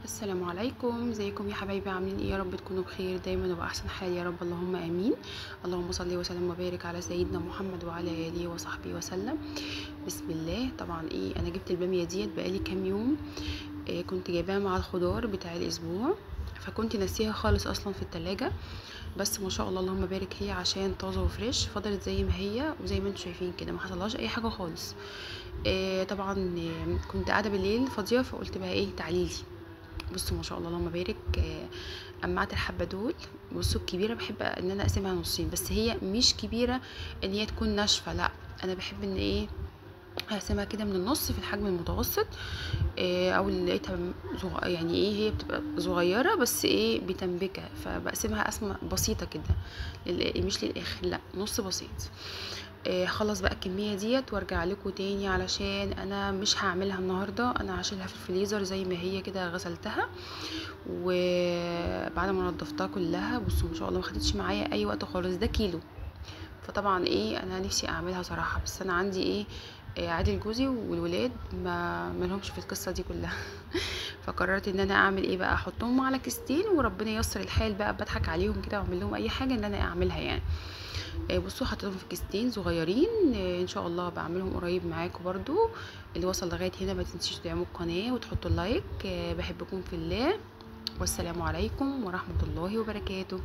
السلام عليكم، ازيكم يا حبايبي؟ عاملين ايه؟ يا رب تكونوا بخير دايما وبأحسن حال يا رب، اللهم امين. اللهم صل وسلم وبارك على سيدنا محمد وعلى اله وصحبه وسلم. بسم الله. طبعا انا جبت الباميه ديت بقالي كام يوم. كنت جايباها مع الخضار بتاع الاسبوع، فكنت ناسيها خالص اصلا في التلاجة. بس ما شاء الله اللهم بارك، هي عشان طازه وفريش فضلت زي ما هي وزي ما انتم شايفين كده، ما حصلهاش اي حاجه خالص. طبعا كنت قاعده بالليل فاضيه، فقلت بقى تعاليلي. بصوا ما شاء الله اللهم بارك. قمعت الحبه دول. بصوا الكبيره بحب ان انا اقسمها نصين، بس هي مش كبيره ان هي تكون ناشفه، لا. انا بحب ان هقسمها كده من النص في الحجم المتوسط. او اللي لقيتها يعني هي بتبقى صغيره بس بتنبكه، فبقسمها قسمه بسيطه كده. مش للاخر، لا، نص بسيط. خلص بقى الكميه ديت وارجع لكم تاني، علشان انا مش هعملها النهارده، انا هشيلها في الفريزر زي ما هي كده، غسلتها وبعد ما نضفتها كلها. بصوا ما شاء الله ما خدتش معايا اي وقت خالص، ده كيلو. فطبعا انا نفسي اعملها صراحه، بس انا عندي عادل جوزي والولاد ما لهمش في القصه دي كلها. فقررت ان انا اعمل بقى، احطهم على كيستين وربنا ييسر الحال بقى، بضحك عليهم كده واعمل لهم اي حاجه ان انا اعملها يعني. بصوا حطيتهم في كيستين صغيرين. ان شاء الله بعملهم قريب معاكم برضو. اللي وصل لغايه هنا ما تنسيش تدعموا القناه وتحطوا اللايك. بحبكم في الله، والسلام عليكم ورحمه الله وبركاته.